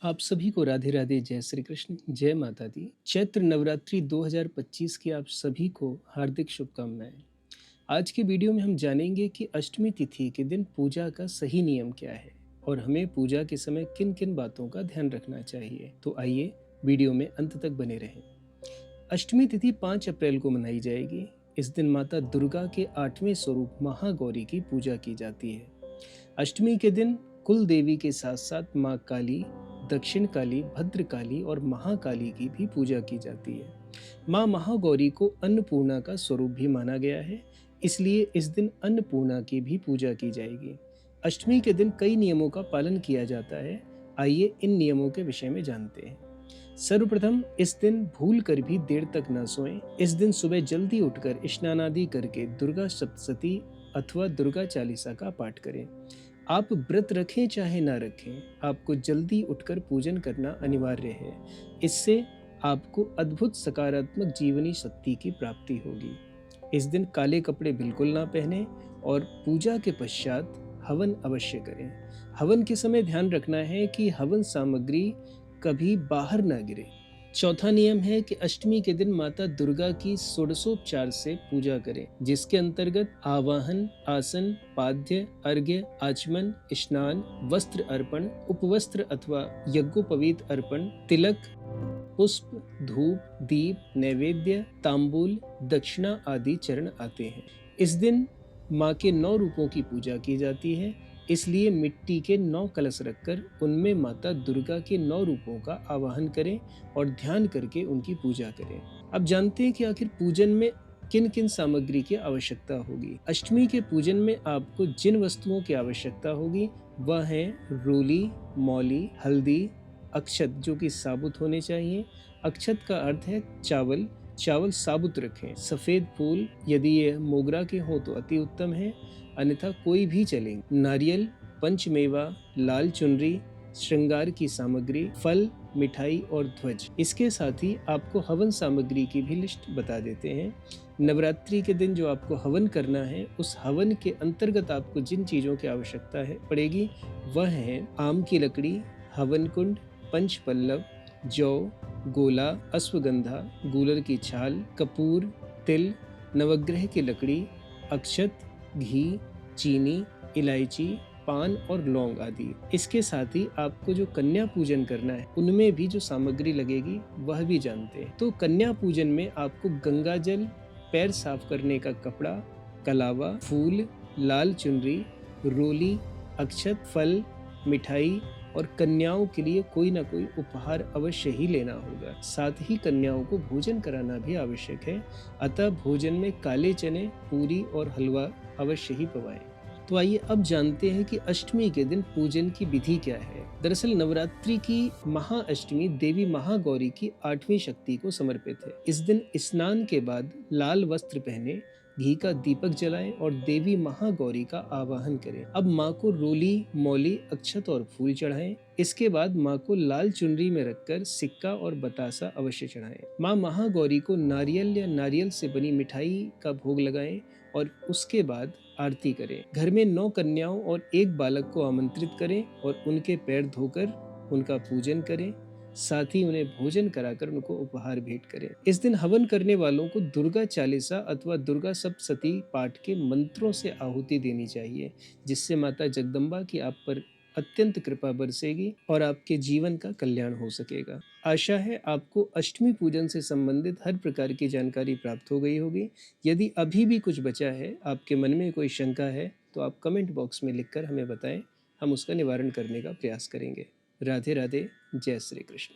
आप सभी को राधे राधे, जय श्री कृष्ण, जय माता दी। चैत्र नवरात्रि 2025 की आप सभी को हार्दिक शुभकामनाएं। आज के वीडियो में हम जानेंगे कि अष्टमी तिथि के दिन पूजा का सही नियम क्या है और हमें पूजा के समय किन किन बातों का ध्यान रखना चाहिए। तो आइए वीडियो में अंत तक बने रहें। अष्टमी तिथि 5 अप्रैल को मनाई जाएगी। इस दिन माता दुर्गा के 8वें स्वरूप महागौरी की पूजा की जाती है। अष्टमी के दिन कुल देवी के साथ साथ माँ काली, दक्षिण काली, भद्रकाली और महाकाली की भी पूजा की जाती है। माँ महागौरी को अन्नपूर्णा का स्वरूप भी माना गया है, इसलिए इस दिन अन्नपूर्णा की भी पूजा की जाएगी। अष्टमी के दिन कई नियमों का पालन किया जाता है। आइए इन नियमों के विषय में जानते हैं। सर्वप्रथम, इस दिन भूल कर भी देर तक न सोएं। इस दिन सुबह जल्दी उठकर स्नान आदि करके दुर्गा सप्तशती अथवा दुर्गा चालीसा का पाठ करें। आप व्रत रखें चाहे ना रखें, आपको जल्दी उठकर पूजन करना अनिवार्य है। इससे आपको अद्भुत सकारात्मक जीवनी शक्ति की प्राप्ति होगी। इस दिन काले कपड़े बिल्कुल ना पहने और पूजा के पश्चात हवन अवश्य करें। हवन के समय ध्यान रखना है कि हवन सामग्री कभी बाहर ना गिरे। चौथा नियम है कि अष्टमी के दिन माता दुर्गा की षोडशोपचार से पूजा करें, जिसके अंतर्गत आवाहन, आसन, पाद्य, अर्घ्य, आचमन, स्नान, वस्त्र अर्पण, उपवस्त्र अथवा यज्ञोपवीत अर्पण, तिलक, पुष्प, धूप, दीप, नैवेद्य, तांबूल, दक्षिणा आदि चरण आते हैं। इस दिन माँ के 9 रूपों की पूजा की जाती है, इसलिए मिट्टी के 9 कलश रखकर उनमें माता दुर्गा के 9 रूपों का आवाहन करें और ध्यान करके उनकी पूजा करें। अब जानते हैं कि आखिर पूजन में किन किन सामग्री की आवश्यकता होगी। अष्टमी के पूजन में आपको जिन वस्तुओं की आवश्यकता होगी वह है रोली, मौली, हल्दी, अक्षत जो कि साबुत होने चाहिए। अक्षत का अर्थ है चावल। चावल साबुत रखें। सफेद फूल, यदि ये मोगरा के हो तो अति उत्तम है, अन्यथा कोई भी चलेंगे। नारियल, पंचमेवा, लाल चुनरी, श्रृंगार की सामग्री, फल, मिठाई और ध्वज। इसके साथ ही आपको हवन सामग्री की भी लिस्ट बता देते हैं। नवरात्रि के दिन जो आपको हवन करना है, उस हवन के अंतर्गत आपको जिन चीजों की आवश्यकता है पड़ेगी वह है आम की लकड़ी, हवन कुंड, पंच पल्लव, जौ, गोला, अश्वगंधा, गूलर की छाल, कपूर, तिल, नवग्रह की लकड़ी, अक्षत, घी, चीनी, इलायची, पान और लौंग आदि। इसके साथ ही आपको जो कन्या पूजन करना है उनमें भी जो सामग्री लगेगी वह भी जानते हैं। तो कन्या पूजन में आपको गंगा जल, पैर साफ करने का कपड़ा, कलावा, फूल, लाल चुनरी, रोली, अक्षत, फल, मिठाई और कन्याओं के लिए कोई ना कोई उपहार अवश्य ही लेना होगा। साथ ही कन्याओं को भोजन कराना भी आवश्यक है, अतः भोजन में काले चने, पूरी और हलवा अवश्य ही पवाएं। तो आइए अब जानते हैं कि अष्टमी के दिन पूजन की विधि क्या है। दरअसल नवरात्रि की महाअष्टमी देवी महागौरी की 8वीं शक्ति को समर्पित है। इस दिन स्नान के बाद लाल वस्त्र पहने, घी का दीपक जलाएं और देवी महागौरी का आवाहन करें। अब माँ को रोली, मौली, अक्षत और फूल चढ़ाएं। इसके बाद माँ को लाल चुनरी में रखकर सिक्का और बतासा अवश्य चढ़ाएं। माँ महागौरी को नारियल या नारियल से बनी मिठाई का भोग लगाएं और उसके बाद आरती करें। घर में 9 कन्याओं और 1 बालक को आमंत्रित करें और उनके पैर धोकर उनका पूजन करें। साथ ही उन्हें भोजन कराकर उनको उपहार भेंट करें। इस दिन हवन करने वालों को दुर्गा चालीसा अथवा दुर्गा सप्तशती पाठ के मंत्रों से आहुति देनी चाहिए, जिससे माता जगदम्बा की आप पर अत्यंत कृपा बरसेगी और आपके जीवन का कल्याण हो सकेगा। आशा है आपको अष्टमी पूजन से संबंधित हर प्रकार की जानकारी प्राप्त हो गई होगी। यदि अभी भी कुछ बचा है, आपके मन में कोई शंका है, तो आप कमेंट बॉक्स में लिखकर हमें बताएं। हम उसका निवारण करने का प्रयास करेंगे। राधे राधे, जय श्री कृष्ण।